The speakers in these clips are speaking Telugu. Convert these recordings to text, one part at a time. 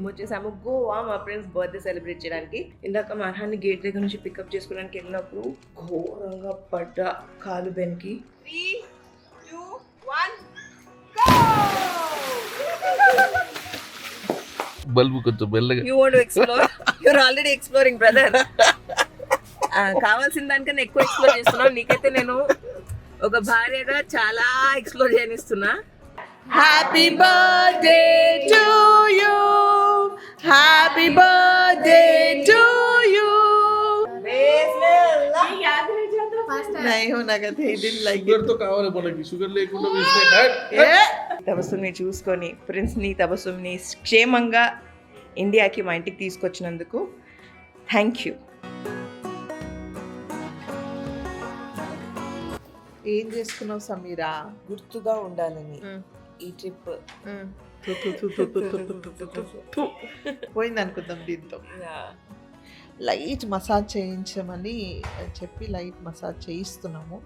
మేము వచ్చేసాము గోవా మా ఫ్రెండ్స్ బర్త్డే సెలబ్రేట్ చేయడానికి. ఇందాక మా అర్హాన్ని గేట్ దగ్గర నుంచి పికప్ చేసుకోవడానికి వెళ్ళినప్పుడు ఘోరంగా పడ్డ కాలు బెన్కి. 3, 2, 1 బల్బు కొంచెం మెల్లగా. You want to explore? Your already exploring brother. కావాల్సిన దానికన్నా ఎక్కువ ఎక్స్ప్లోర్ చేస్తున్నావు. నీకైతే నేను ఒక భార్యగా చాలా ఎక్స్ప్లోర్ చేయనిస్తున్నా. Happy birthday to you, happy birthday to you. తబస్సుని చూసుకొని ప్రిన్స్ని తబస్సుని క్షేమంగా ఇండియాకి మా ఇంటికి తీసుకొచ్చినందుకు థ్యాంక్ యూ. ఏం చేసుకున్నావు సమీరా? గుర్తుగా ఉండాలని ఈ ట్రిప్ పోయింది అనుకుందాం. దీంతో లైట్ మసాజ్ చేయించమని చెప్పి లైట్ మసాజ్ చేయిస్తున్నాము.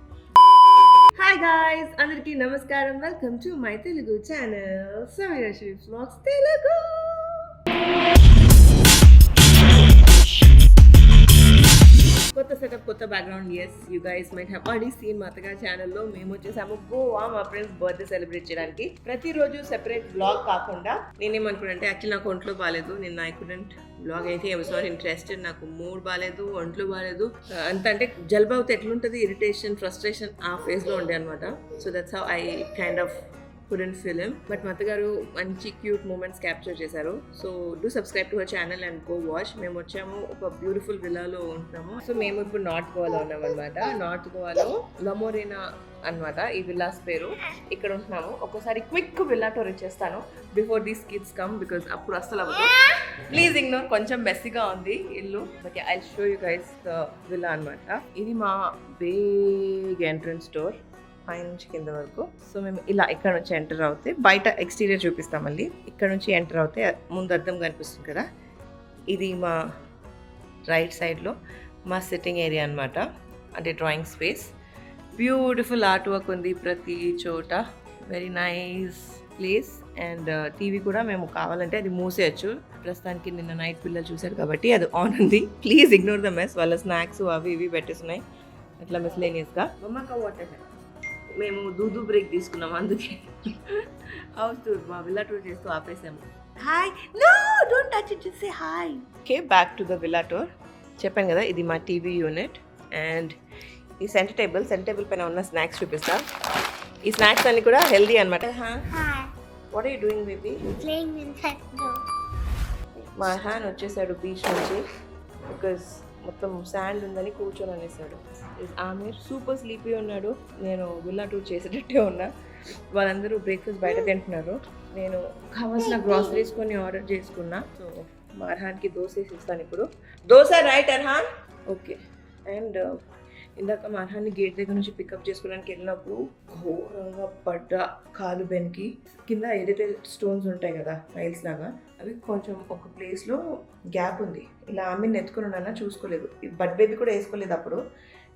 హాయ్ గాయ్స్, అందరికీ నమస్కారం. Welcome to my Telugu channel Sameera Sherief vlogs Telugu. కొత్త సెటప్, కొత్త background. Yes, you guys might have already seen మా అత్తగారి ఛానల్లో మేము వచ్చేసాము గోవా మా ఫ్రెండ్స్ బర్త్డే సెలబ్రేట్ చేయడానికి. ప్రతిరోజు సెపరేట్ బ్లాగ్ కాకుండా నేనేమనుకున్నానంటే యాక్చువల్లీ నాకు ఒంట్లో బాగాలేదు. నేను ఐ కుడెంట్ బ్లాగ్ అయితే ఐ వాస్ నాట్ ఇంట్రెస్టెడ్. నాకు మూడ్ బాగాలేదు, ఒంట్లో బాగాలేదు. అంత అంటే జలుబు అవుతే ఎట్లుంటుంది, ఇరిటేషన్, ఫ్రస్ట్రేషన్ ఆ ఫేజ్లో ఉండే అనమాట. So that's how I kind of couldn't film. But మా అత్తగారు మంచి క్యూట్ మూమెంట్స్ క్యాప్చర్ చేశారు. So do subscribe to her channel and go watch. మేము వచ్చాము ఒక బ్యూటిఫుల్ విల్లాలో ఉంటున్నాము. సో మేము ఇప్పుడు నార్త్ గోవాలో ఉన్నాం అనమాట. నార్త్ గోవాలో లమోరేనా అనమాట ఈ విల్లాస్ పేరు. ఇక్కడ ఉంటున్నాము. ఒకసారి క్విక్ విల్లా టూర్ ఇచ్చేస్తాను before these kids come, because అప్పుడు అస్సలు అవ్వదు. ప్లీజ్ ఇగ్నోర్, కొంచెం మెస్సీగా ఉంది ఇల్లు. Okay, I show you guys the villa అనమాట. ఇది మా బిగ్ ఎంట్రన్స్ డోర్, పై నుంచి కింద వరకు. సో మేము ఇలా ఇక్కడ నుంచి ఎంటర్ అవుతే, బయట ఎక్స్టీరియర్ చూపిస్తాం మళ్ళీ. ఇక్కడ నుంచి ఎంటర్ అవుతే ముందు అద్దం కనిపిస్తుంది కదా, ఇది మా రైట్ సైడ్లో మా సిట్టింగ్ ఏరియా అనమాట, అంటే drawing space. Beautiful art work ఉంది ప్రతి చోట, very nice place. And TV కూడా మేము కావాలంటే అది మూసేయచ్చు. ప్రస్తుతానికి నిన్న నైట్ పిల్లలు చూశారు కాబట్టి అది ఆన్ ఉంది. Please ignore the mess. వాళ్ళ స్నాక్స్ అవి ఇవి పెట్టేస్తున్నాయి అట్లా మిస్లేనియస్గా. మమ్మక వాటర్ మేము దూదు బ్రేక్ తీసుకున్నాము, అందుకే హౌస్ టూర్ మా విల్లా టూర్ చేస్తూ ఆపేసాము. Hi, no don't touch it, just say hi. Okay, back to the villa tour. చెప్పాను కదా ఇది మా టీవీ యూనిట్. అండ్ ఈ సెంటర్ టేబుల్ పైన ఉన్న స్నాక్స్ చూపిస్తా. ఈ స్నాక్స్ అన్ని కూడా హెల్దీ అనమాట. What are you doing baby? మా హ్యాన్ వచ్చేసాడు బీచ్ నుంచి, బికాస్ మొత్తం శాండ్ ఉందని కూర్చొని అనేసాడు. ఆమె సూపర్ స్లీపీ ఉన్నాడు. నేను విల్లా టూర్ చేసేటట్టే ఉన్నా. వాళ్ళందరూ బ్రేక్ఫాస్ట్ బయట తింటున్నారు. నేను కావాల్సిన గ్రాసరీస్ కొన్ని ఆర్డర్ చేసుకున్నా. సో మా అర్హాన్కి దోశ వేసి ఇస్తాను ఇప్పుడు. Dosa right Arhan? Okay. And ఇందాక మా అర్హాన్ని గేట్ దగ్గర నుంచి పికప్ చేసుకోవడానికి వెళ్ళినప్పుడు ఘోరంగా పడ్డ కాలు బెన్కి. కింద ఏదైతే స్టోన్స్ ఉంటాయి కదా టైల్స్ లాగా, అవి కొంచెం ఒక ప్లేస్లో గ్యాప్ ఉంది. ఇలా ఆమెను ఎత్తుకొని ఉన్నాను, చూసుకోలేదు. బడ్ బేబీ కూడా వేసుకోలేదు. అప్పుడు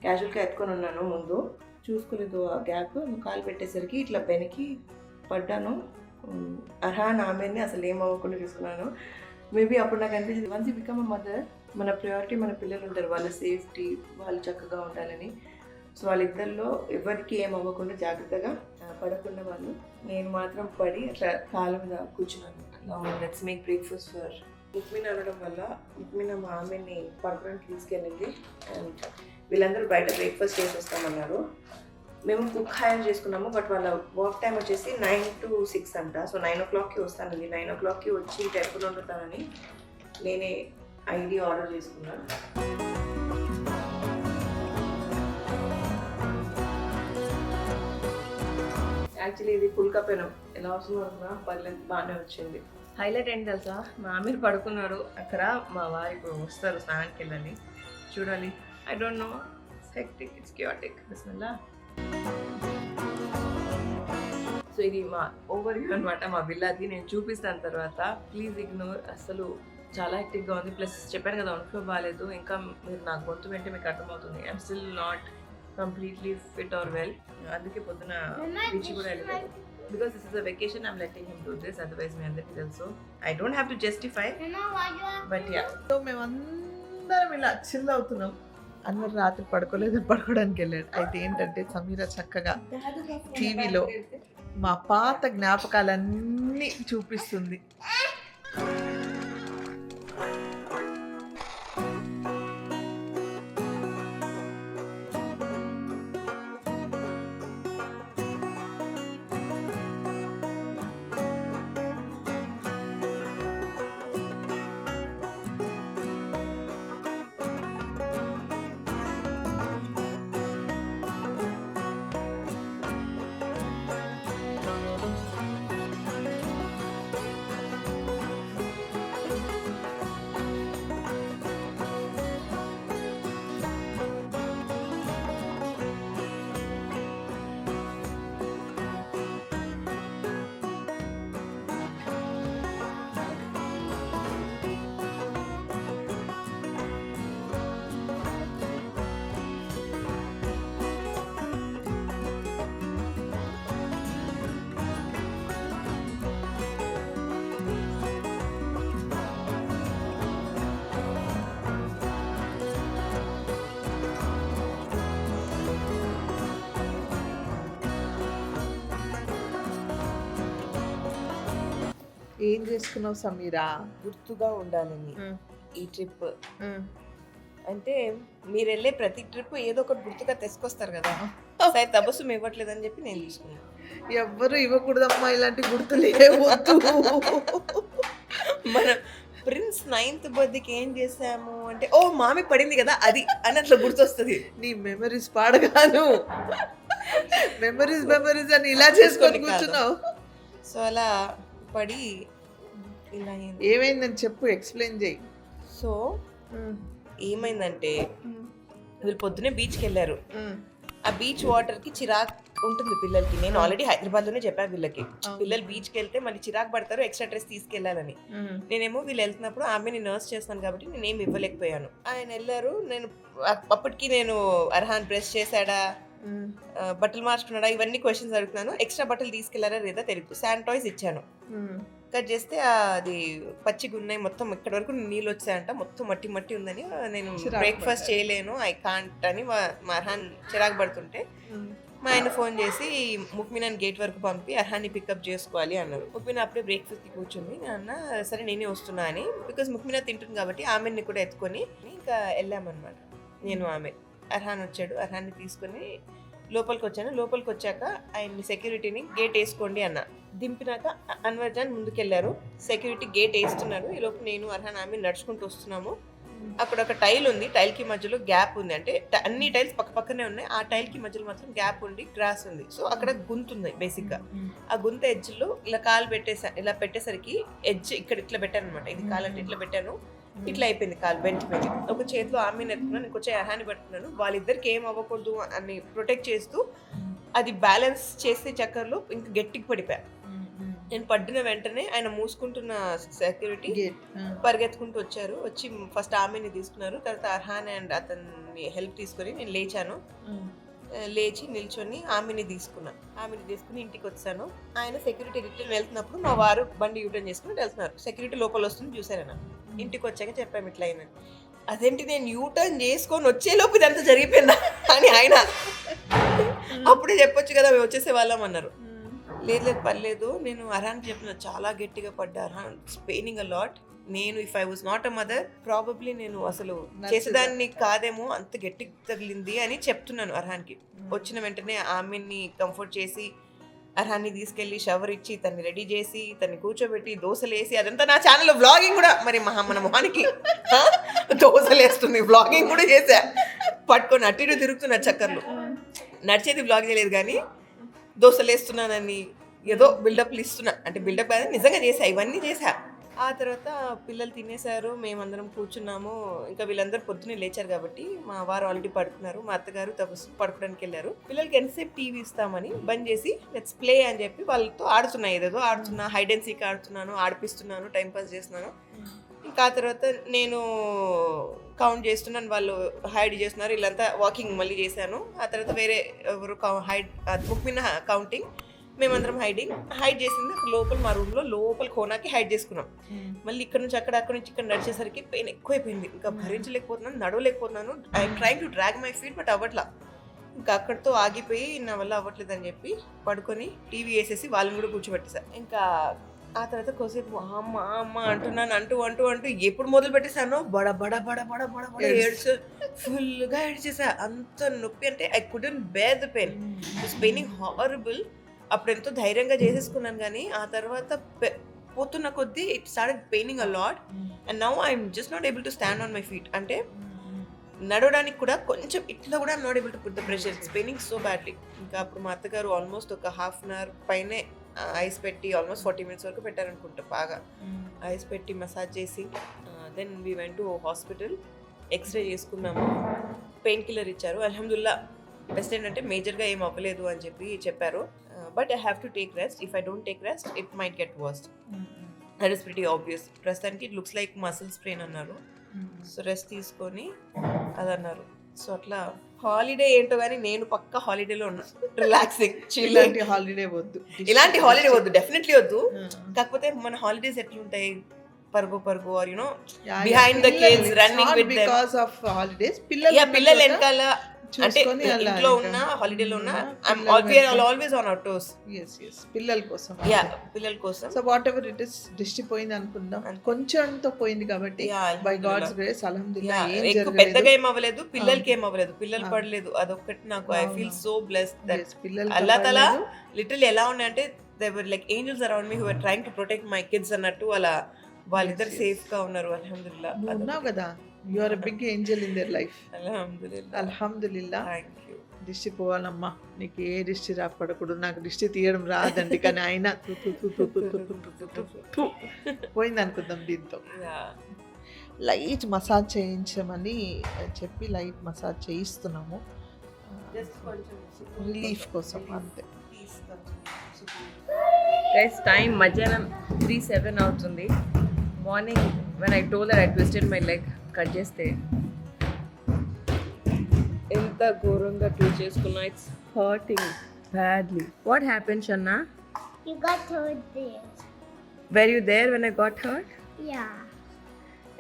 క్యాజువల్గా ఎత్తుకొని ఉన్నాను, ముందు చూసుకోలేదు ఆ గ్యాప్. కాలు పెట్టేసరికి ఇట్లా బెనికి పడ్డాను. అర్హాన్ ఆమెని అసలు ఏమవ్వకుండా చూసుకున్నాను. మేబీ అప్పుడు నాకు అనిపించింది, once you become a mother, మన ప్రయారిటీ మన పిల్లలు ఉంటారు, వాళ్ళ సేఫ్టీ, వాళ్ళు చక్కగా ఉండాలని. సో వాళ్ళిద్దరిలో ఎవరికి ఏం అవ్వకుండా జాగ్రత్తగా పడకుండా వాళ్ళు. నేను మాత్రం పడి అట్లా కాళ్ళ మీద కూర్చున్నాను. లెట్స్ మేక్ బ్రేక్ఫాస్ట్ ఫర్ ముక్మిన్ అనడం వల్ల ముక్మిన్ మా ఆమెని పడుకోవడానికి తీసుకెళ్ళింది. అండ్ వీళ్ళందరూ బయట బ్రేక్ఫాస్ట్ చేసి వస్తామన్నారు. మేము కుక్ హైర్ చేసుకున్నాము, బట్ వాళ్ళ వర్క్ టైం వచ్చేసి 9 to 6 అంట. సో 9 o'clockకి వస్తానండి. 9 o'clockకి వచ్చి టెంపుల్ వండుతానని నేనే ఐడి ఆర్డర్ చేసుకున్నాను. యాక్చువల్లీ ఇది ఫుల్ కప్ అయినా ఎలా వస్తుందో అనుకున్నా, పర్లేదు బాగానే వచ్చింది. హైలైట్ ఏంటి తెలుసా, మా ఆమె పడుకున్నారు అక్కడ. మా వారు ఇప్పుడు వస్తారు స్నానానికి వెళ్ళాలి, చూడాలి. I don't know, it's hectic, it's chaotic. బిస్మిల్లా. సో ఇది మా ఓవర్ వ్యూ అనమాట మా విల్లాది. నేను చూపిస్తాను తర్వాత, ప్లీజ్ ఇగ్నోర్. అసలు చాలా హెక్టిక్గా ఉంది. ప్లస్ చెప్పాను కదా ఒంట్లో బాగాలేదు. ఇంకా మీరు నాకు గొంతు వెంటే మీకు అర్థమవుతుంది, I'm still not completely fit are well. అందుకే పొద్దున బీచ్ కూడా వెళ్ళలేదు. because this is a vacation, I'm letting him do this. Otherwise, me అందరికీ తెలుసు. I don't have to justify. But yeah. So మేమందరం ఇలా చిల్ అవుతున్నాం. అన్వర్ రాత్రి పడుకోవడానికి వెళ్ళాడు. అయితే ఏంటంటే సమీర చక్కగా టీవీలో మా పాత జ్ఞాపకాలన్నీ చూపిస్తుంది. ఏం చేసుకున్నావు సమీరా? గుర్తుగా ఉండాలని ఈ ట్రిప్ అంటే మీరు వెళ్ళే ప్రతి ట్రిప్ ఏదో ఒకటి గుర్తుగా తెచ్చుకొస్తారు కదా. సరే తబస్సు ఇవ్వట్లేదని చెప్పి నేను తీసుకున్నాను. ఎవ్వరు ఇవ్వకూడదమ్మా ఇలాంటి గుర్తులు ఏవద్దు. మన ప్రిన్స్ 9th బర్త్డేకి ఏం చేసాము అంటే ఓ మామి పడింది కదా అది అని అట్లా గుర్తొస్తుంది. నీ మెమరీస్ పాడగాను మెమరీస్ అని ఇలా చేసుకొని కూర్చున్నావు. సో అలా పడి ఇలా ఏమైందని చెప్పు, ఎక్స్ప్లెయిన్ చేయి. సో ఏమైందంటే వీళ్ళు పొద్దునే బీచ్కి వెళ్ళారు. ఆ బీచ్ వాటర్ కి చిరాక్ ఉంటుంది పిల్లలకి. నేను ఆల్రెడీ హైదరాబాద్ లోనే చెప్పాను వీళ్ళకి, పిల్లలు బీచ్కి వెళ్తే మళ్ళీ చిరాకు పడతారు, ఎక్స్ట్రా డ్రెస్ తీసుకెళ్లాలని. నేనేమో వీళ్ళు వెళ్తున్నప్పుడు ఆమె నర్స్ చేస్తాను కాబట్టి నేనేమి ఇవ్వలేకపోయాను. ఆయన వెళ్ళారు. నేను అప్పటికి నేను అర్హాన్ డ్రెస్ చేశాడా, బట్టలు మార్చుకున్నాడా, ఇవన్నీ క్వశ్చన్స్ అడుగుతున్నాను. ఎక్స్ట్రా బట్టలు తీసుకెళ్లారా లేదా తెలియదు. శాండ్ టాయ్స్ ఇచ్చాను. కట్ చేస్తే అది పచ్చిగా ఉన్నాయి, మొత్తం ఇక్కడ వరకు నీళ్ళు వచ్చాయంట, మొత్తం మట్టి మట్టి ఉందని నేను బ్రేక్ఫాస్ట్ చేయలేను, ఐ కాంట్ అని మా అర్హాన్ చిరాకు పడుతుంటే మా ఆయన ఫోన్ చేసి ముక్మినాని గేట్ వరకు పంపి అర్హాన్ని పికప్ చేసుకోవాలి అన్నారు. ముక్మినా అప్పుడే బ్రేక్ఫాస్ట్కి కూర్చుంది. అన్న సరే నేనే వస్తున్నా అని, బికాజ్ ముక్మినా తింటుంది కాబట్టి ఆమెని కూడా ఎత్తుకొని ఇంకా వెళ్ళామన్నమాట. నేను ఆమె అర్హాన్ వచ్చాడు. అర్హాన్ని తీసుకొని లోపలికి వచ్చాను. లోపలికి వచ్చాక ఆయన్ని సెక్యూరిటీని గేట్ వేసుకోండి అన్న. దింపినాక అన్వర్ జాన్ ముందుకెళ్ళారు. సెక్యూరిటీ గేట్ వేస్తున్నారు. ఈ లోపు నేను అర్హాన్ ఆమె నడుచుకుంటూ వస్తున్నాము. అక్కడ ఒక టైల్ ఉంది, టైల్ కి మధ్యలో గ్యాప్ ఉంది. అంటే అన్ని టైల్స్ పక్క పక్కనే ఉన్నాయి, ఆ టైల్ కి మధ్యలో మాత్రం గ్యాప్ ఉంది, గ్రాస్ ఉంది. సో అక్కడ గుంత ఉంది బేసిక్ గా. ఆ గుంత ఎడ్జ్ లో ఇలా కాలు ఇలా పెట్టేసరికి ఎడ్జ్ ఇక్కడ ఇట్లా పెట్టాను అనమాట. ఇది కాలు అంటే ఇట్లా పెట్టాను, ఇట్లా అయిపోయింది కాలు, బెంచిపోయింది. ఒక చేతిలో ఆమె ఎత్తుకున్నాను, ఇంకొచ్చే అర్హాన్ని పట్టుకున్నాను. వాళ్ళిద్దరికి ఏం అవ్వకూడదు అని ప్రొటెక్ట్ చేస్తూ అది బ్యాలెన్స్ చేసే చక్కర్లో ఇంకా గట్టికి పడిపోయా. నేను పడ్డిన వెంటనే ఆయన మూసుకుంటున్న సెక్యూరిటీ పరిగెత్తుకుంటూ వచ్చారు. వచ్చి ఫస్ట్ ఆమెని తీసుకున్నారు, తర్వాత అర్హాన్ అండ్ అతన్ని హెల్ప్ తీసుకొని నేను లేచాను. లేచి నిల్చొని ఆమెని తీసుకుని ఇంటికి వచ్చాను. ఆయన సెక్యూరిటీ రిటర్న్ వెళ్తున్నప్పుడు మా వారు బండి యూటర్న్ చేసుకుని వెళ్తున్నారు. సెక్యూరిటీ లోపల వస్తుంది చూసారన్న. ఇంటికి వచ్చాక చెప్పాము ఇట్లా అయినా. అదేంటి నేను యూటర్న్ చేసుకొని వచ్చేలోపు ఇదంతా జరిగిపోయిందా అని ఆయన అప్పుడే చెప్పొచ్చు కదా మేము వచ్చేసే వాళ్ళం అన్నారు. లేదు పర్లేదు, నేను అర్హాన్కి చెప్పిన చాలా గట్టిగా పడ్డా, అర్హాన్ స్పెయినింగ్ అ లాట్. నేను if I was not a mother probably నేను అసలు చేసేదాన్ని కాదేమో, అంత గట్టి తగిలింది అని చెప్తున్నాను అర్హాన్కి. వచ్చిన వెంటనే ఆమెని కంఫర్ట్ చేసి అర్హాన్ని తీసుకెళ్ళి షవర్ ఇచ్చి తన్ని రెడీ చేసి తన్ని కూర్చోబెట్టి దోశలు వేసి, అదంతా నా ఛానల్లో వ్లాగింగ్ కూడా మరి మన మొహానికి దోశలు వేస్తుంది, వ్లాగింగ్ కూడా చేశా. పట్టుకొని అటు ఇటు తిరుగుతున్నా చక్కర్లు. నడిచేది వ్లాగ్ చేయలేదు కానీ దోశలు వేస్తున్నానని ఏదో బిల్డప్లు ఇస్తున్నా, అంటే బిల్డప్ కాదు నిజంగా చేసా, ఇవన్నీ చేసా. ఆ తర్వాత పిల్లలు తినేశారు, మేమందరం కూర్చున్నాము. ఇంకా వీళ్ళందరూ పొద్దున్నే లేచారు కాబట్టి మా వారు ఆల్రెడీ పడుకున్నారు, మా అత్తగారు తపస్సు పడుకోవడానికి వెళ్ళారు. పిల్లలకి ఎంతసేపు టీవీ ఇస్తామని బంద్ చేసి లెట్స్ ప్లే అని చెప్పి వాళ్ళతో ఆడుతున్నా, ఏదేదో ఆడుతున్నా, హైడ్ అండ్ సీక్ ఆడుతున్నాను, ఆడిపిస్తున్నాను, టైంపాస్ చేస్తున్నాను. ఇంకా ఆ తర్వాత నేను కౌంట్ చేస్తున్నాను, వాళ్ళు హైడ్ చేస్తున్నారు, వీళ్ళంతా వాకింగ్ మళ్ళీ చేశాను. ఆ తర్వాత వేరే ఎవరు ముక్మినా కౌంటింగ్, మేమందరం హైడ్ చేసింది లోపల మా రూమ్లో లోపల కోనాకి హైడ్ చేసుకున్నాం. మళ్ళీ ఇక్కడ నుంచి అక్కడ నుంచి ఇక్కడ నడిచేసరికి పెయిన్ ఎక్కువైపోయింది. ఇంకా భరించలేకపోతున్నాను, నడవలేకపోతున్నాను. I trying to drag my feet but అవ్వట్లా. ఇంకా అక్కడితో ఆగిపోయి నా వల్ల అవ్వట్లేదని చెప్పి పడుకొని టీవీ వేసేసి వాళ్ళని కూడా కూర్చోబెట్టేశారు. ఇంకా ఆ తర్వాత కొద్దిసేపు అమ్మ అమ్మ అంటున్నాను అంటూ ఎప్పుడు మొదలు పెట్టేశానో బడ బడ బడ బడ బడ బడ ఏడ్చు ఫుల్గా ఏడ్చేసా. అంత నొప్పి అంటే I couldn't bear the pain, it's paining horrible. అప్పుడు ఎంతో ధైర్యంగా చేసేసుకున్నాను, కానీ ఆ తర్వాత పోతున్న కొద్దీ it started paining a lot and now I'm just not able to stand on my feet. అంటే నడవడానికి కూడా కొంచెం ఇట్లా కూడా I'm not able to put the pressure, it's paining so badly. ఇంకా అప్పుడు మా అత్తగారు ఆల్మోస్ట్ ఒక హాఫ్ అన్ అవర్ పైనే ఐస్ పెట్టి ఆల్మోస్ట్ 40 minutes వరకు పెట్టారనుకుంటా. బాగా ఐస్ పెట్టి మసాజ్ చేసి then we went to hospital. X-ray చేసుకున్నాము, పెయిన్ కిల్లర్ ఇచ్చారు. అల్హమ్దుల్లా బెస్ట్ ఏంటంటే మేజర్గా ఏం అవ్వలేదు అని చెప్పారు. But I have to take rest. If I don't take rest it might get worst. That is pretty obvious. ప్రస్తుతానికి it looks like muscle sprain అన్నారు. సో రెస్ట్ తీసుకొని అదన్నారు. సో అట్లా హాలిడే ఏంటో కానీ నేను పక్కా హాలిడేలో ఉన్నా, రిలాక్సింగ్. ఇలాంటి హాలిడే వద్దు, ఇలాంటి హాలిడే వద్దు, డెఫినెట్లీ వద్దు. కాకపోతే మన హాలిడేస్ ఎట్లుంటాయి, పరుగు or you know behind the kids running with them because of holidays. పిల్లలు వెనకాల అంటే ఇంట్లో ఉన్న హాలిడేలో ఉన్న ఆల్వేస్ ఆన్ అవర్ టోస్. పిల్లల కోసం. So whatever it is దిష్టి పోయింది అనుకుందాం, కొంచెంతో పోయింది కాబట్టి బై గాడ్స్ గ్రేస్ అల్హమ్దులిల్లా ఎక్కువ పెద్దగా ఏం అవ్వలేదు, పిల్లలకి ఏం అవ్వలేదు, పిల్లలు పడలేదు. అదొక్కటి నాకు I feel so blessed that అల్లాహ్ తఆలా లిటిల్ ఎలా ఉన్నాయంటే they were like angels around me who were trying to protect my kids అన్నట్టు. అలా వాళ్ళిద్దరు సేఫ్ గా ఉన్నారు అల్హమ్దులిల్లా. ఉన్నావు కదా, you are a big angel in their life. alhamdulillah thank you. దిష్టి పోవాలమ్మా, నీకు ఏ దిష్టి రాపడకూడదు. నాకు దిష్టి తీయడం రాదండి, కానీ అయినా పోయింది అనుకుందాం. దీంతో లైట్ మసాజ్ చేయించమని చెప్పి లైట్ మసాజ్ చేయిస్తున్నాము, రిలీఫ్ కోసం అంతే. గైస్ టైం మధ్యాహ్నం 3:07 అవుతుంది. Morning when I told her I twisted my leg, cut చేస్తే ఎంత ఘోరంగా ట్విస్ట్ చేసుకున్నా. It's hurting badly. What happen షన్నా? You got hurt there. Were you there when I got hurt? Yeah.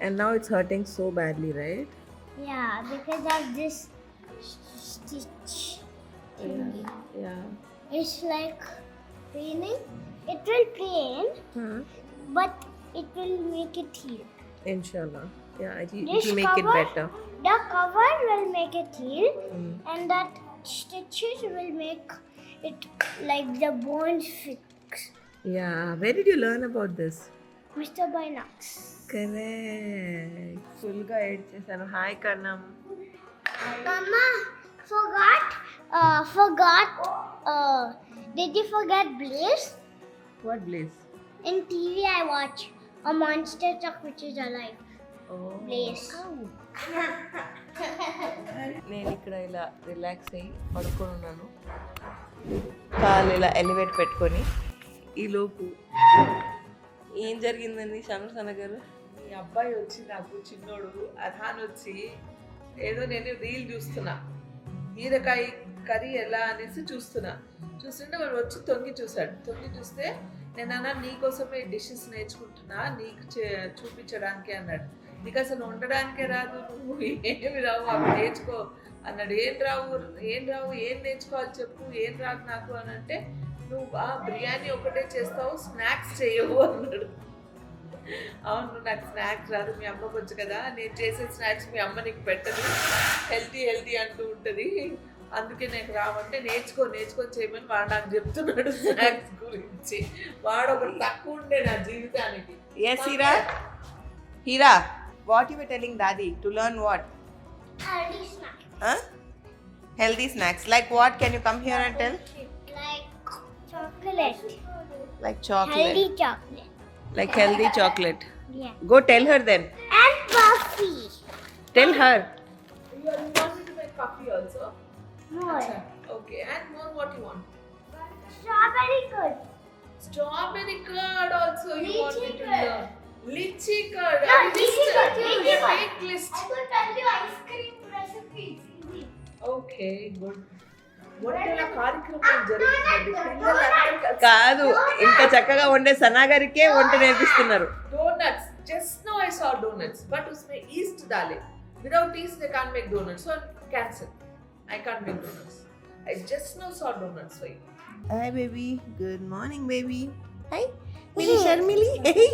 And now it's hurting so badly, right? Yeah, because of this stitch. Yeah. It's like paining. It will pain, but it will make it heal. Inshallah. Yeah, it This will make it cover- better. The cover will make it heal, and that stitches will make it like the bones fix. Yeah. Where did you learn about this? Mr. Binox. Correct. Full ga add chesanu. Hi Karnam. Mama, did you forget Blaze? What bliss? In TV I watch a monster truck which is alive. Oh. Blaze. నేను ఇక్కడ ఇలా రిలాక్స్ అయ్యి పడుకొని ఉన్నాను, కాలు ఇలా ఎలివేట్ పెట్టుకొని. ఈలోపు ఏం జరిగిందండి షమర్సన గారు? మీ అబ్బాయి వచ్చి నాకు చిన్నోడు అధాన్ వచ్చి ఏదో నేను రీల్ చూస్తున్నా, బీరకాయ కర్రీ ఎలా అనేసి చూస్తుంటే వాడు వచ్చి తొంగి చూస్తే నేను అన్నా నీకోసమే డిషెస్ నేర్చుకుంటున్నా, నీకు చూపించడానికి అన్నాడు. నీకు అసలు వండడానికే రాదు, నువ్వు ఏమి రావు అవి నేర్చుకో అన్నాడు. ఏం రావు ఏం నేర్చుకోవాలి చెప్పు, ఏం రాదు నాకు అని అంటే, నువ్వు బిర్యానీ ఒకటే చేస్తావు, స్నాక్స్ చేయవు అన్నాడు. అవును, నాకు స్నాక్స్ రాదు, మీ అమ్మకు వచ్చు కదా, నేను చేసే స్నాక్స్ మీ అమ్మ నీకు పెట్టదు, హెల్తీ అంటూ ఉంటుంది, అందుకే నాకు రావంటే నేర్చుకొని చేయమని వాడు నాకు చెప్తున్నాడు స్నాక్స్ గురించి. వాడు ఒకటి తక్కువ ఉండే నా జీవితానికి. Yes, Hira, what you were telling Daddy to learn what? Healthy snacks. Huh? Healthy snacks. Like what? Can you come here and tell? Like chocolate. Like chocolate. Healthy chocolate. Like healthy chocolate. Yeah. Go tell her then. And puffy. Tell her. You want me to make coffee also? More. Okay, and more what you want? Strawberry curd. Strawberry curd also you want me to curd. learn. Lychee curd. No, A lychee list. curd. You Lychee have a curd. big list. I will tell you ice cream recipes. Okay, good. వంటల కార్యక్రమం జరుగుతుంది, పిల్లలందరూ కలిసి కాదు, ఇంత చక్కగా వండే సనా గారికే వంట నేర్పిస్తున్నారు. Donuts. Just now I saw donuts, but usme yeast dale. Without yeast they can't make donuts. So cancel. I can't make donuts. I just now saw donuts for you. Hi baby, good morning baby. Hi, मेरी शर्मिली. Hey,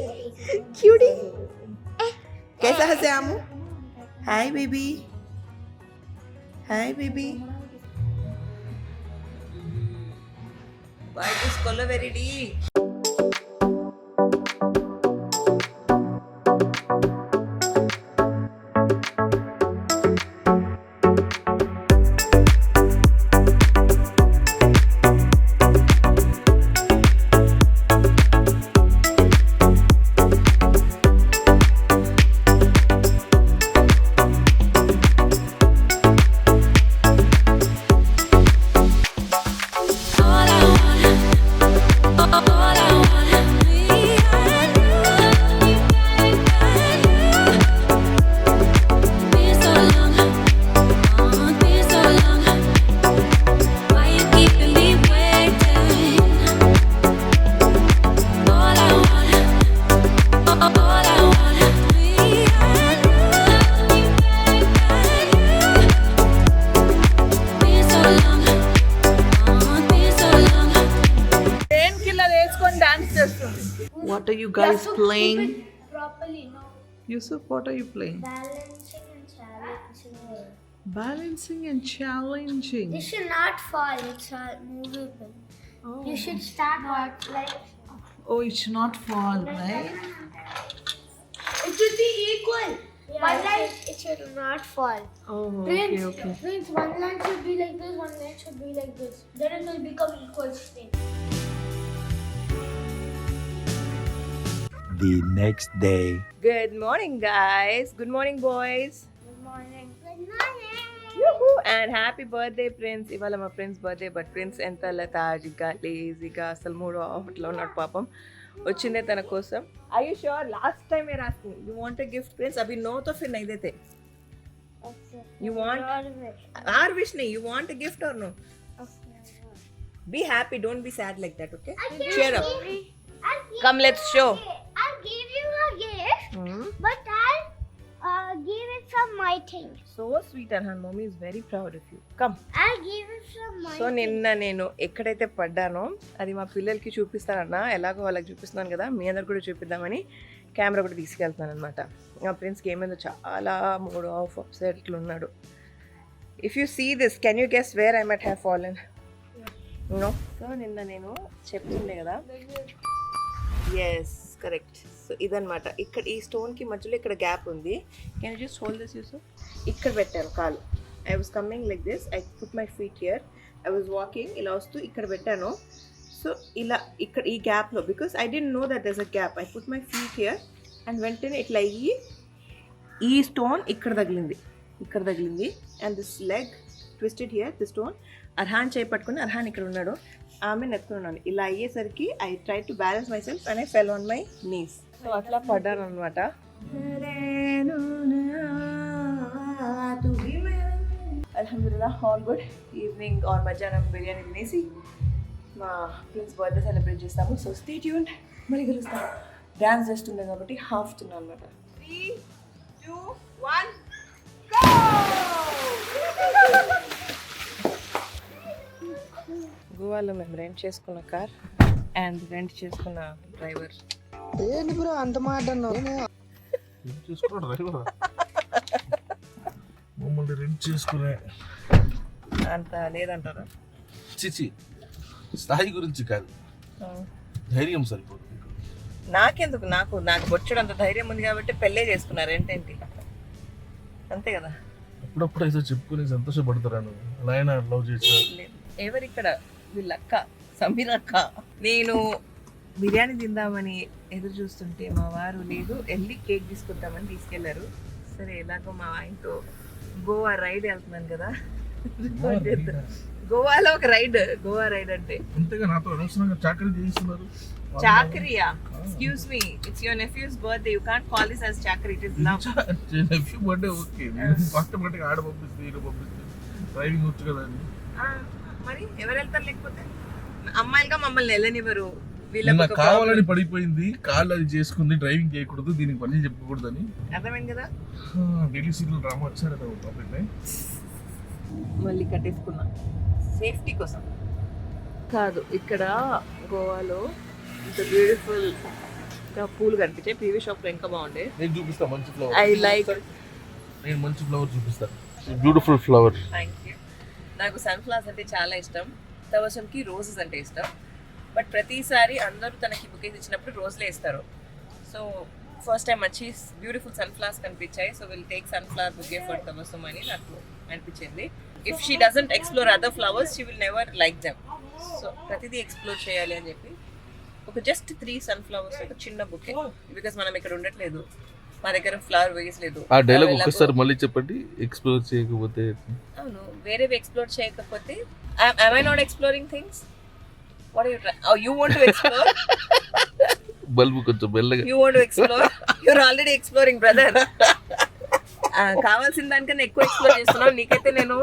cutie. कैसा है Shyamu? Hi baby. Hi baby. Why this color very deep? What are you guys playing? Properly, no. Yusuf, what are you playing? Balancing and challenging. Balancing and challenging. This should not fall. It's movable. Oh. You should start like. Oh, it should not fall, right? It should be equal. One line it should not fall. Oh, Prince, okay. Prince, one line should be like this, one line should be like this. Then it will become equal straight. The next day. Good morning guys. Good morning boys. Good morning. Good morning. Yoo-hoo! And happy birthday Prince. ఇవాళ మా ప్రిన్స్ బర్త్డే. బట్ ప్రిన్స్ ఎంత లెథార్జిక్గా లేజీగా అసలు మూడో ఆఫ్లో ఉన్నాడు పాపం. వచ్చిందే తన కోసం. Are you sure? Last time we're asking. You want a gift Prince? अभी no तो फिर नहीं देते. Okay. You want? Our wish नहीं. You want a gift or no? Be happy. Don't be sad like that. Okay? Cheer up. Come, let's show. I'll give you a gift, but I'll give it from my thing. So sweet Arhan. Mommy is very proud of you. Come. I'll give it from my so నిన్న నేను ఎక్కడైతే పడ్డానో అది మా పిల్లలకి చూపిస్తానన్నా, ఎలాగో వాళ్ళకి చూపిస్తున్నాను కదా, మీ అందరు కూడా చూపిద్దామని కెమెరా కూడా తీసుకెళ్తున్నాను అనమాట. మా ఫ్రెండ్స్కి ఏమైందో చాలా మూడ్ ఆఫ్ అప్సెట్లు ఉన్నాడు. If you see this can you guess where I might have fallen? No. So నిన్న నేను చెప్తుండే కదా, ఎస్ కరెక్ట్. సో ఇదనమాట, ఇక్కడ ఈ స్టోన్కి మధ్యలో ఇక్కడ గ్యాప్ ఉంది. Can you just hold this use? ఇక్కడ పెట్టాను కాలు. I was coming like this. I put my feet here. I was walking. ఇలా వస్తూ ఇక్కడ పెట్టాను. సో ఇలా ఇక్కడ ఈ గ్యాప్లో, because I didn't know that there's a gap. I put my feet here and వెంటనే ఇట్లా అయ్యి ఈ స్టోన్ ఇక్కడ తగిలింది and this leg twisted here, the stone. Arhan చేయి పట్టుకుని, అర్హాన్ ఇక్కడ ఉన్నాడు, ఆమె నెత్తుకున్నాను. ఇలా అయ్యేసరికి I try to balance myself and I fell on my knees. So అట్లా పడ్డాను అనమాట. అల్హమ్దుల్లా ఆల్ గుడ్. ఈవినింగ్ ఆర్ మధ్యాహ్నం బిర్యానీ తినేసి మా ప్రిన్స్ బర్త్డే సెలబ్రేట్ చేస్తాము. సో స్టే ట్యూన్డ్, మళ్ళీ కలుస్తాము. డ్యాన్స్ చేస్తుంది కాబట్టి హాఫ్తున్నాను అనమాట. 3, 2, 1 go! గోవాలో మేము రెంట్ చేసుకున్న కార్ అండ్ రెంట్ చేసుకున్న డ్రైవర్. ఏంటి బ్రో అంత మాట అన్నావు? మమ్మల్ని రెంట్ చేసుకునే అంత లేదంటారా? చిచి స్థాయి గురించి కాదు, ధైర్యం సరిపోదు. నాకెందుకు, నాకు బొచ్చడు అంత ధైర్యం ఉంది కాబట్టి పెళ్ళే చేసుకున్నారు. రెంటేంటి, అంతే కదా. అప్పుడప్పుడు అయితే చెప్పుకుని సంతోషపడతారాను. అలా అయినా లవ్ చేసి ఎవరిక్కడ వీళ్ళక్క సమీర అక్క. నేను బిర్యానీ తిందామని ఎదురు చూస్తుంటే మా వారు లేదు, వెళ్ళి కేక్ తీసుకుంటామని తీసుకెళ్లారు. సరే ఎలాగో మా ఆయనతో గోవా రైడ్ వెళ్తున్నాను కదా, గోవాలో ఒక రైడ్, గోవా రైడ్ అంటే అంతేగా నాతో అనవసరంగా చాకరీ చేయిస్తున్నారు. చాకరియా? Excuse me, it's your nephew's birthday, you can't call this as చాకరీ, it is love. Nephew birthday okay, automatic ఆడ పంపిస్తే ఈడ పంపిస్తే డ్రైవింగ్ వచ్చు కదా అని. మరి ఎవరు వెళ్తారు? లేకపోతే అమ్మాయిలుగా మమ్మల్ని వెళ్ళనివ్వరు. నిన్న వీళ్ళకి ఒక కావాలని problem. పడిపోయింది, కాళ్ళు అది చేసుకుంది, డ్రైవింగ్ చేయకూడదు, దీనికి పని చెప్పకూడదని. అర్థమైంది కదా. ఢిల్లీ సీరియల్ డ్రామా వచ్చారు కదా టాపిక్. మళ్ళీ కట్టేసుకున్నా సేఫ్టీ కోసం. కాదు, ఇక్కడ గోవాలో ఇంత బ్యూటిఫుల్ పూలు కనిపించాయి. పీవీ షాప్లో ఇంకా బాగుండే. నేను చూపిస్తా మంచి ఫ్లవర్. I like. నేను మంచి ఫ్లవర్ చూపిస్తా. Beautiful flower. Thank you. నాకు సన్ఫ్లవర్స్ అంటే చాలా ఇష్టం. తవసంకి రోజెస్ అంటే ఇష్టం. బట్ ప్రతిసారి అందరూ తనకి బుకేస్ ఇచ్చినప్పుడు రోజులే ఇస్తారు. సో ఫస్ట్ టైం వచ్చి బ్యూటిఫుల్ సన్ఫ్లవర్స్ కనిపించాయి. So will take sunflower bouquet for తవసం అని నాకు అనిపించింది. If she doesn't explore other flowers she will never like them. So ప్రతిదీ ఎక్స్ప్లోర్ చేయాలి అని చెప్పి ఒక జస్ట్ 3 సన్ఫ్లవర్స్ ఒక చిన్న బుకే. బికాస్ మనం ఇక్కడ ఉండట్లేదు, మా దగ్గర ఫ్లవర్ వేస్ లేదు. ఆ డైలాగ్ ఒక్కసారి మళ్ళీ చెప్పండి. ఎక్స్ప్లోర్ చేయకపోతే అవును, వేరేవి ఎక్స్ప్లోర్ చేయకపోతే am I not exploring things? What are you trying? Oh, you want to explore? Bulb కొంచెం మెల్లగా. You want to explore? You're already exploring, brother. కావాల్సిన దానికన్నా ఎక్కువ ఎక్స్ప్లోర్ చేస్తున్నావు. నీకైతే నేను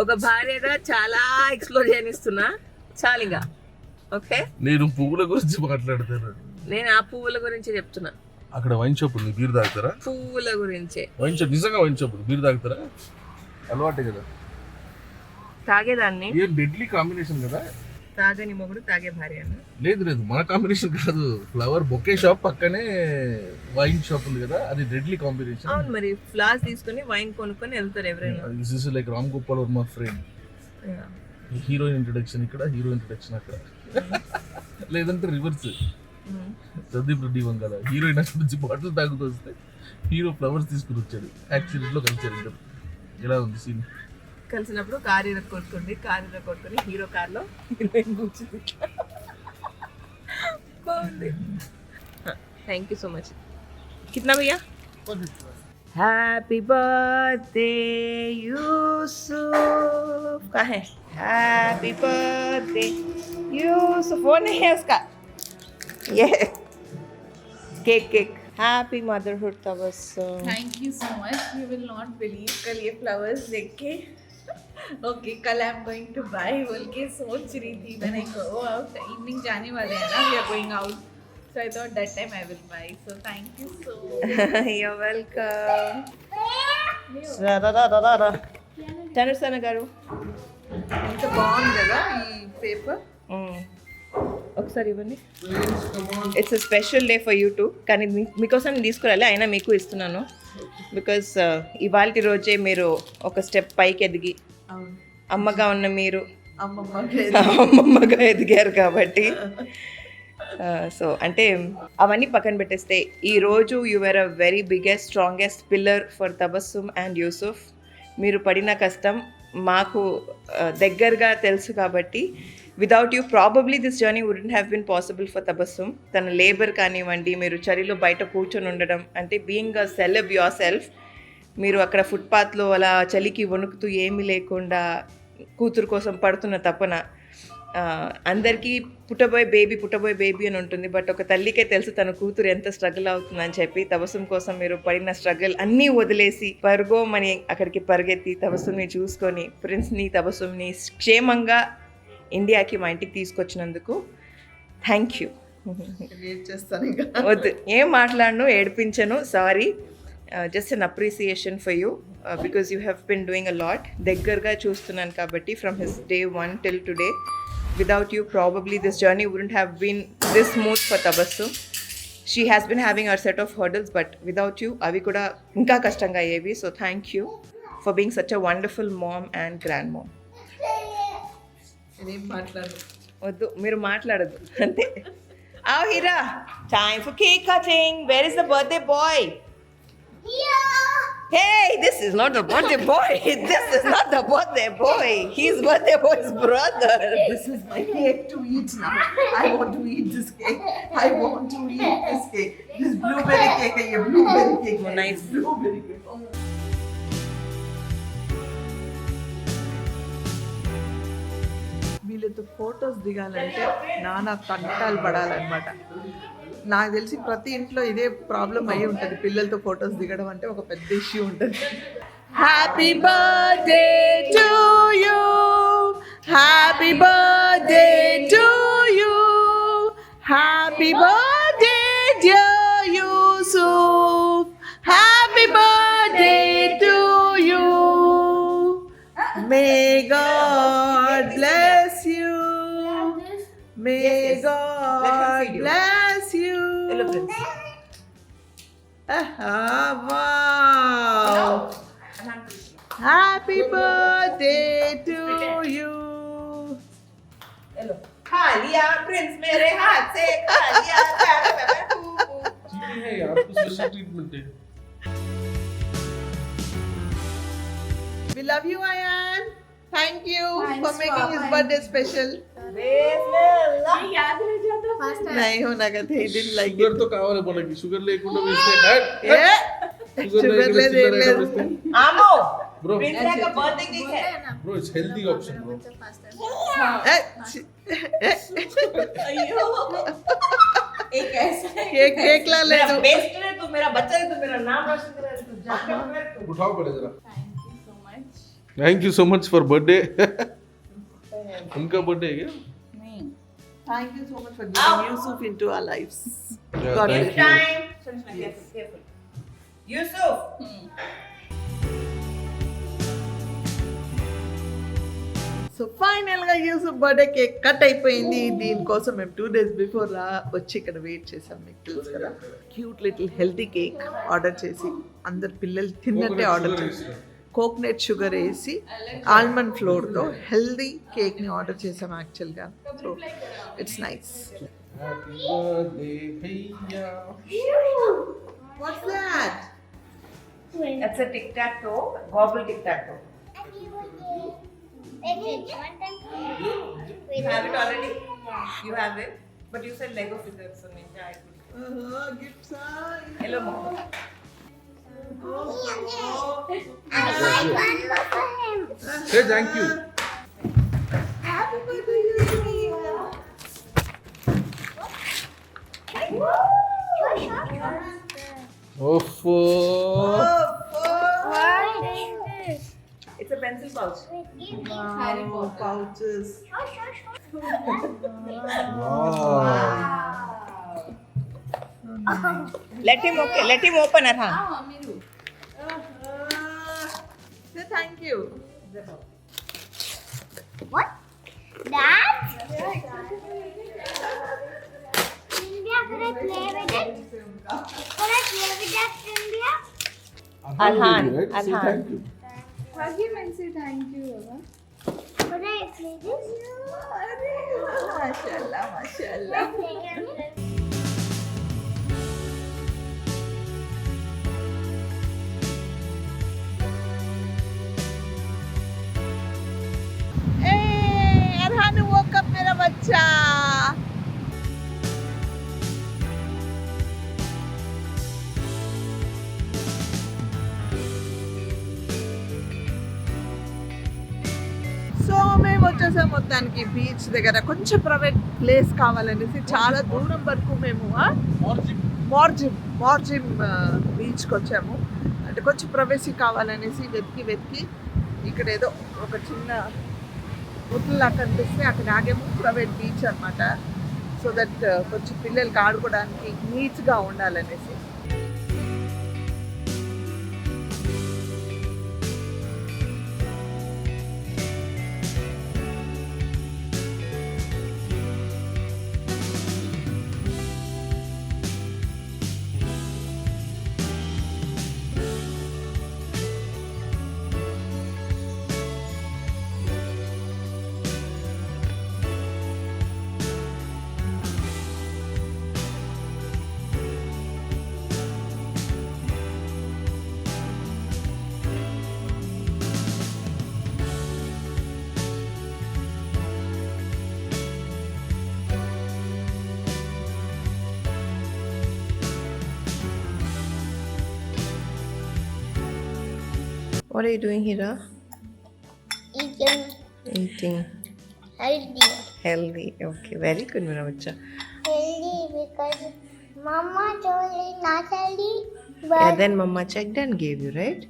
ఒక భార్యగా చాలా ఎక్స్ప్లోర్ చేయనిస్తున్నా. చాలిగా. ఓకే, నేను పువ్వుల గురించి మాట్లాడతాను. నేను ఆ పువ్వుల గురించి చెప్తున్నా. అక్కడ వైన్ షాప్ ఉంది, బీర్ తాగుతారా? పువ్వుల గురించే. వైన్ షాప్, నిజంగా వైన్ షాప్ ఉంది, బీర్ తాగుతారా? అలవాటే కదా. తాగేదాన్ని. ఏం డెడ్లీ కాంబినేషన్ కదా. తాగని మొగుడు తాగే భార్య అన్న. లేదు లేదు, మన కాంబినేషన్ కాదు. ఫ్లవర్ బొకే షాప్ పక్కనే వైన్ షాప్ ఉంది కదా, అది డెడ్లీ కాంబినేషన్. అవును, మరి ఫ్లాస్ తీసుకొని వైన్ కొనుక్కొని వెళ్తారు ఎవరైనా. This is like Ram Gopal Varma frame. Heroine introduction ఇక్కడ, హీరో ఇంట్రొడక్షన్ అక్కడ. లేదంటే రివర్స్. సందీప్ రెడ్డి వంగల హీరోయిన్ అక్కడ నుంచి బాటిల్ తాగుతూ వస్తే హీరో ఫ్లవర్స్ తీసుకుని వచ్చాడు. యాక్సిడెంట్ లో కలిసారు ఇద్దరు. ఎలా ఉంది సీన్? కలిసినప్పుడు కార్ కొట్టుకుంది, హీరో కార్లో హీరోయిన్ కూర్చుంది. బాగుంది. Thank you so much. కిतना भैया? Happy birthday Yusuf. कहाँ है? Happy birthday Yusuf. वो नहीं है उसका, ये cake. Happy motherhood Tabassum. Thank you so much. You will not believe, कल ये फ्लावर्स देख के ओके कल I am going to bye बोल के सोच रही थी. मैंने गो आउट इवनिंग जाने वाले हैं ना, we are going out, so I thought that time I will buy. So thank you so much. You're welcome. Tanusana garu. ఎంత బాగుంది కదా ఈ పేపర్. ఒకసారి ఇవ్వండి. It's a special day for you two. కానీ మీకోసం తీసుకురాలి, అయినా మీకు ఇస్తున్నాను. బికాస్ ఇవాళ రోజే మీరు ఒక స్టెప్ పైకి ఎదిగి అమ్మగా ఉన్న మీరు అమ్మమ్మగా ఎదిగారు కాబట్టి. సో అంటే అవన్నీ పక్కన పెట్టేస్తే ఈరోజు your a very biggest strongest pillar for Tabassum and Yusuf. మీరు పడిన కష్టం మాకు దగ్గరగా తెలుసు కాబట్టి without you probably this journey wouldn't have been possible for Tabassum. తన లేబర్ కానివ్వండి, మీరు చలిలో బయట కూర్చొని ఉండడం, అంటే being a celeb your self. మీరు అక్కడ ఫుట్పాత్లో అలా చలికి వణుకుతూ ఏమీ లేకుండా కూతురు కోసం పడుతున్న తపన. అందరికీ పుట్టబోయే బేబీ అని ఉంటుంది, బట్ ఒక తల్లికే తెలుసు తన కూతురు ఎంత స్ట్రగుల్ అవుతుందని చెప్పి. తబస్సుమ్ కోసం మీరు పడిన స్ట్రగుల్ అన్నీ వదిలేసి పరుగోమని అక్కడికి పరిగెత్తి తబస్సుమ్ని చూసుకొని ప్రిన్స్ని తబస్సుమ్ని క్షేమంగా ఇండియాకి మా ఇంటికి తీసుకొచ్చినందుకు థ్యాంక్ యూ. చేస్తాను ఇంకా. వద్దు, ఏం మాట్లాడను, ఏడిపించను, sorry. Just an appreciation for you because you have been doing a lot. దగ్గరగా చూస్తున్నాను కాబట్టి from his day 1 till today. Without you, probably this journey wouldn't have been this smooth for Tabassum. She has been having her set of hurdles, but without you, avi kuda inka kashtanga ayyevi. So thank you for being such a wonderful mom and grandmom. నేనేం మాట్లాడు. వద్దు, మీరు మాట్లాడద్దు అంతే. Oh, Hira, time for cake cutting. Where is the birthday boy? Hey, this is not the birthday boy. This is not the birthday boy. He's birthday boy's brother. This is my cake to eat now. I want to eat this cake. I want to eat this cake. This blueberry cake. ये blueberry cake. Oh, nice. Blueberry cake. Oh. వీళ్ళతో ఫొటోస్ దిగాలంటే నానా తంటాలు పడాలన్నమాట. నాకు తెలిసి ప్రతి ఇంట్లో ఇదే ప్రాబ్లం అయ్యి ఉంటుంది. పిల్లలతో ఫొటోస్ దిగడం అంటే ఒక పెద్ద ఇష్యూ ఉంటుంది. Happy birthday to you, Happy birthday to you. Happy birthday, dear Yusuf. Happy birthday to you. May God bless you. May Yes, yes. Let God her feed you. bless you. Hello, Prince. Wow. Happy birthday to you. Hello खा लिया प्रिंस मेरे हाथ से खा लिया चीटिंग है यार, कुछ स्पेशल ट्रीटमेंट है. We love you, Ayan. Thank you Thanks, for making his Papa. birthday special. बिस्मिल्लाह याद रह जाता फर्स्ट नहीं होना कहते he didn't like sugar it. తో కావాలి మనకి, షుగర్ లేకుండా వేస్తే Yeah. Sugar less, आमो Bro. प्रिंस का बर्थडे केक है bro it's healthy option bro. एक ऐसा है केक केक ला ले मेरा दो. बेस्ट है तू मेरा बच्चा है तू मेरा नाम रोशन करा तू जाके फिर तू उठाओ पहले जरा. Thank you so much thank you so much for birthday. उनका बर्थडे है क्या? नहीं Thank you so much for giving Yusuf into our lives. Yeah, God thank bless gift you. Time careful Yusuf so final గా యూసుఫ్ బర్త్డే కేక్ కట్ అయిపోయింది. దీనికోసం మేము 2 days బిఫోర్ వచ్చి ఇక్కడ వెయిట్ చేసాం. మీకు తెలుసు కదా, cute little healthy cake order చేసి అందరు పిల్లలు తిన్నట్టే ఆర్డర్ చేసి కోకోనట్ షుగర్ వేసి ఆల్మండ్ ఫ్లోర్తో హెల్దీ కేక్ని ఆర్డర్ చేసాం యాక్చువల్గా. So it's nice. Happy birthday भैया. What's that? That's a tic tac toe, gobble tic tac toe. You have it already? You have it? But you said Lego figures, so maybe I could. Gifts. Hello, mom. Say thank you. Happy birthday Yusuf. Offo. It's a pencil pouch. Harry Wow, Potter pouches. Wow. Let him open it, huh? हां Meru Say thank you. What? That? India, could I play with it? Could I play with that, India? Arhan, Right? Say Arhan. thank you. hug him and say thank you Baba Could I play this? माशाल्लाह माशाल्लाह. अरहान woke up मेरा बच्चा. సో మేము వచ్చేసాం మొత్తానికి బీచ్ దగ్గర. కొంచెం ప్రైవేట్ ప్లేస్ కావాలనేసి చాలా దూరం వరకు మేము మార్జిమ్ బీచ్కి వచ్చాము. అంటే కొంచెం ప్రైవసీ కావాలనేసి వెతికి ఇక్కడ ఏదో ఒక చిన్న హోటల్లా కనిపిస్తే అక్కడ ఆగేమో. ప్రైవేట్ బీచ్ అనమాట. సో దట్ కొంచెం పిల్లలకి ఆడుకోవడానికి నీట్గా ఉండాలనేసి. What are you doing, Hira? Eating Eating healthy. healthy. Okay, very good, मेरा बच्चा. Healthy because Mama told me not healthy, Yeah, but then Mama checked and gave you, right?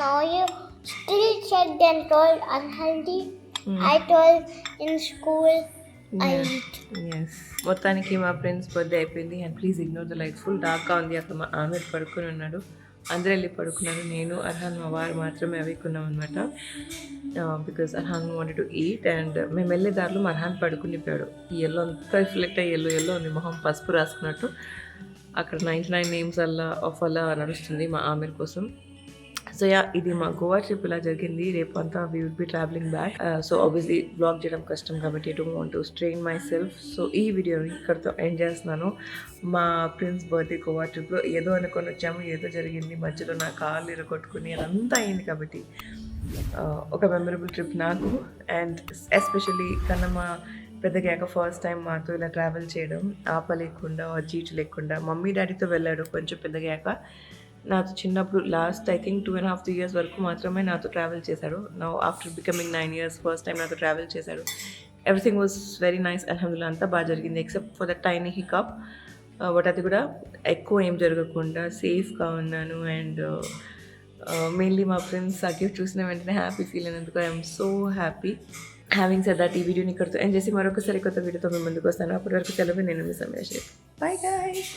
now you still checked and told unhealthy. I told in school I eat. Yes మొత్తానికి మా ఫ్రెండ్స్ బర్త్డే అయిపోయింది and please ignore the light full డార్క్గా ఉంది. అక్కడ మా ఆమెర్ పడుకుని ఉన్నాడు, అందరూ వెళ్ళి పడుకున్నారు. నేను అర్హాన్ మా వారు మాత్రమే అవికున్నాం అనమాట. Because Arhan wanted to eat and మేము వెళ్ళే దారిలో మా అర్హాన్ పడుకునిపోయాడు. ఈ ఎల్లో అంతా రిఫ్లెక్ట్ అయ్యి ఎల్లో ఉంది, మొహం పసుపు రాసుకున్నట్టు. అక్కడ 99 నేమ్స్ అలా నడుస్తుంది మా ఆమెర్ కోసం. సో యా, ఇది మా గోవా ట్రిప్ ఇలా జరిగింది. రేపు అంతా we will be travelling back. So obviously blog చేయడం కష్టం కాబట్టి I don't want to strain my self. So ఈ వీడియోని ఇక్కడితో ఎండ్ చేస్తున్నాను. మా ప్రిన్స్ బర్త్డే గోవా ట్రిప్లో ఏదో అనుకొని వచ్చాము, ఏదో జరిగింది మధ్యలో, నా కాళ్ళు ఇరగొట్టుకుని అదంతా అయింది. కాబట్టి ఒక మెమరబుల్ ట్రిప్ నాకు. అండ్ ఎస్పెషల్లీ కన్నమ్మ పెద్దగాక ఫస్ట్ టైం మాతో ఇలా ట్రావెల్ చేయడం, ఆపలేకుండా జీటు లేకుండా. మమ్మీ డాడీతో వెళ్ళాడు కొంచెం పెద్దగాక. నాతో చిన్నప్పుడు లాస్ట్ ఐ థింక్ 2.5 years వరకు మాత్రమే నాతో ట్రావెల్ చేశాడు. Now after becoming 9 years first time నాతో ట్రావెల్ చేశాడు. ఎవ్రీథింగ్ వాజ్ వెరీ నైస్, అల్హమ్దుల్లా అంతా బాగా జరిగింది except for the tiny hiccup. But అది కూడా ఎక్కువ ఏం జరగకుండా సేఫ్గా ఉన్నాను. అండ్ మెయిన్లీ మా ఫ్రెండ్స్ ఆ గిఫ్ట్ చూసిన వెంటనే హ్యాపీ ఫీల్ అయినందుకు I'm so happy. Having said that ఈ వీడియోని ఇక్కడితో ఎండ్ చేసి మరొకసారి కొత్త వీడియోతో మీ ముందుకు వస్తాను. అప్పటి వరకు సెలవు. నేను మీ సమయ. By guys.